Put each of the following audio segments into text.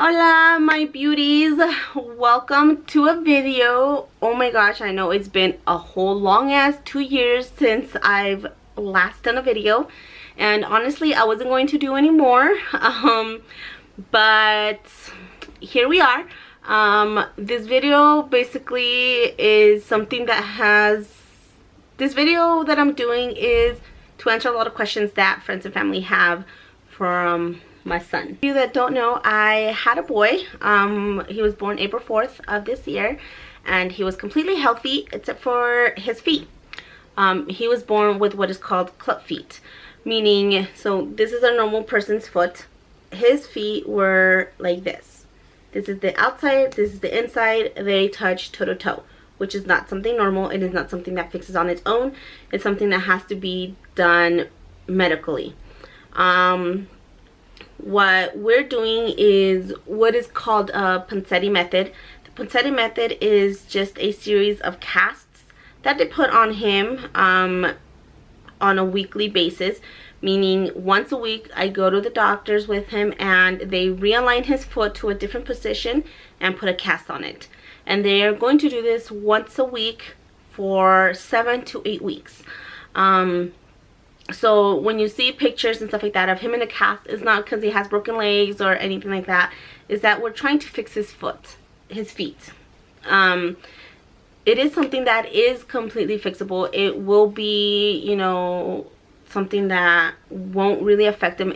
Hola my beauties, welcome to a video. Oh my gosh, I know it's been a whole long ass 2 years since I've last done a video, and honestly I wasn't going to do any more, but here we are. This video basically is something that this video that I'm doing is to answer a lot of questions that friends and family have from my son. For you that don't know, I had a boy. He was born April 4th of this year, and he was completely healthy except for his feet. He was born with what is called club feet, meaning, so this is a normal person's foot. His feet were like this. This is the outside, this is the inside. They touch toe to toe, which is not something normal. It is not something that fixes on its own. It's something that has to be done medically. What we're doing is what is called a Ponseti method. The Ponseti method is just a series of casts that they put on him on a weekly basis, meaning once a week I go to the doctors with him and they realign his foot to a different position and put a cast on it. And they are going to do this once a week for 7 to 8 weeks. So when you see pictures and stuff like that of him in a cast, it's not because he has broken legs or anything like that. Is that we're trying to fix his feet. It is something that is completely fixable. It will be, you know, something that won't really affect him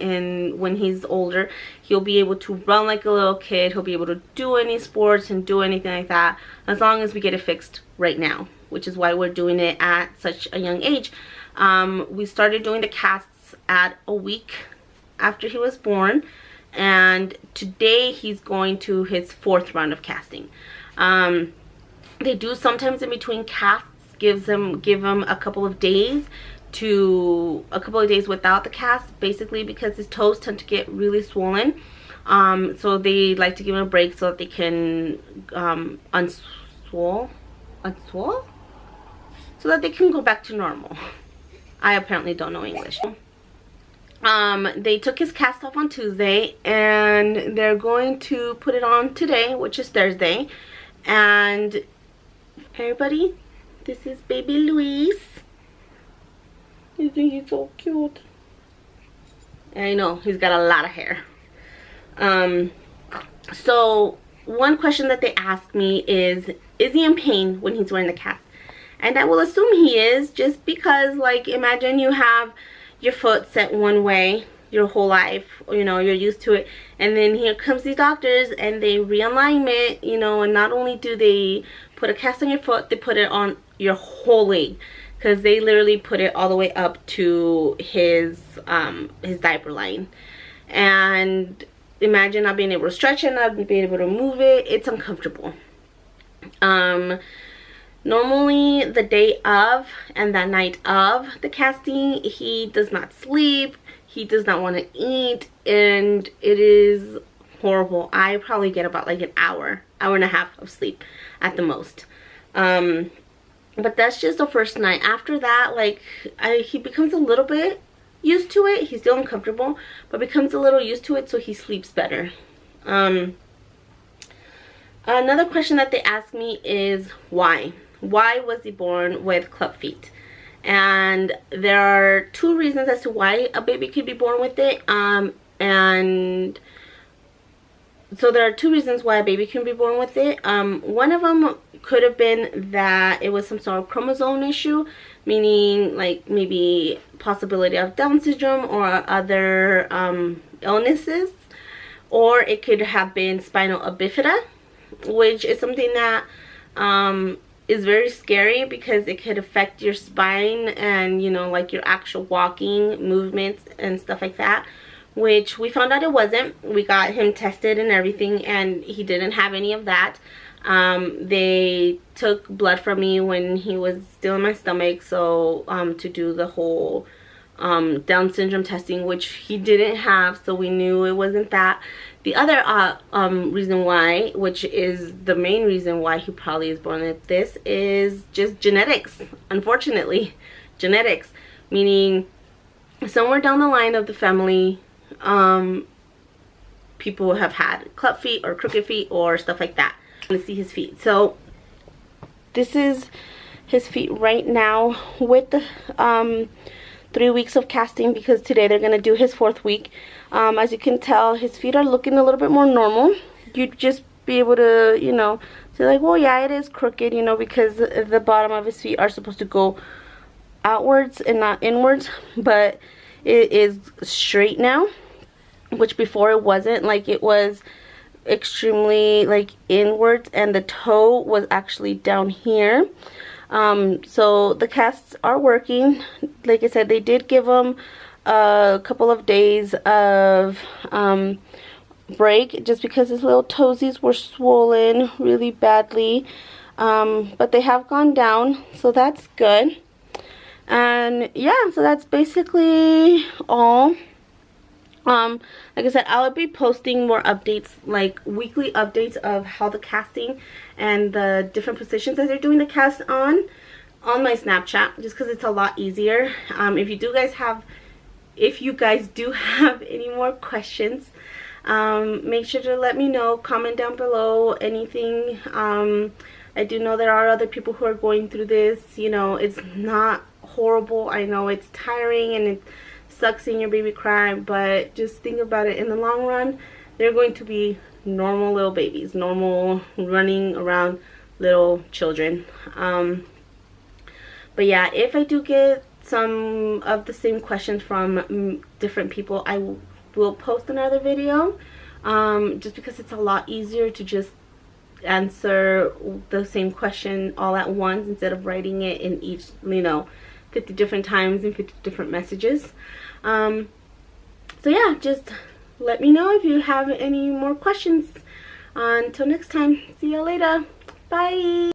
when he's older. He'll be able to run like a little kid. He'll be able to do any sports and do anything like that, as long as we get it fixed right now, which is why we're doing it at such a young age. We started doing the casts at a week after he was born, and today he's going to his 4th round of casting. They do sometimes in between casts give him a couple of days without the cast, basically because his toes tend to get really swollen. So they like to give him a break so that they can unswole so that they can go back to normal. I apparently don't know English. They took his cast off on Tuesday and they're going to put it on today, which is Thursday. And everybody, this is baby Luis. I think he's so cute. I know, he's got a lot of hair. So one question that they ask me is he in pain when he's wearing the cast? And I will assume he is, just because, like, imagine you have your foot set one way your whole life, you know, you're used to it, and then here comes these doctors and they realign it, you know, and not only do they put a cast on your foot, they put it on your whole leg, because they literally put it all the way up to his diaper line. And imagine not being able to stretch it, not being able to move it. It's uncomfortable. Normally the day of and the night of the casting, he does not sleep, he does not want to eat, and it is horrible. I probably get about like an hour and a half of sleep at the most. But that's just the first night. After that, like, he becomes a little bit used to it. He's still uncomfortable, but becomes a little used to it, so he sleeps better. Another question that they ask me is why? Why was he born with club feet? And there are 2 reasons as to why a baby could be born with it. And so there are 2 reasons why a baby can be born with it. One of them could have been that it was some sort of chromosome issue, meaning like maybe possibility of Down syndrome or other illnesses. Or it could have been spinal bifida, which is something that is very scary because it could affect your spine and, you know, like your actual walking movements and stuff like that, which we found out it wasn't. We got him tested and everything and he didn't have any of that. They took blood from me when he was still in my stomach, so to do the whole Down syndrome testing, which he didn't have, so we knew it wasn't that. The other reason why, which is the main reason why he probably is born like this, is just genetics. Unfortunately, genetics, meaning somewhere down the line of the family, people have had club feet or crooked feet or stuff like that. Let's see his feet. So this is his feet right now with the 3 weeks of casting, because today they're gonna do his 4th week. As you can tell, his feet are looking a little bit more normal. You'd just be able to, you know, say like, well, yeah, it is crooked, you know, because the bottom of his feet are supposed to go outwards and not inwards, but it is straight now, which before it wasn't. Like, it was extremely like inwards, and the toe was actually down here. So the casts are working. Like I said, they did give him a couple of days of break, just because his little toesies were swollen really badly, but they have gone down, so that's good. And yeah, so that's basically all. Like I said, I'll be posting more updates, like weekly updates of how the casting and the different positions that they're doing the cast on my Snapchat, just because it's a lot easier. If you guys do have any more questions, make sure to let me know. Comment down below anything. I do know there are other people who are going through this. You know, it's not horrible. I know it's tiring and it sucks seeing your baby cry, but just think about it. In the long run, they're going to be normal little babies, normal running around little children. But yeah, if I do get some of the same questions from different people, I will post another video, just because it's a lot easier to just answer the same question all at once instead of writing it in each, you know, 50 different times and 50 different messages. So yeah, just let me know if you have any more questions. Until next time, see you later. Bye.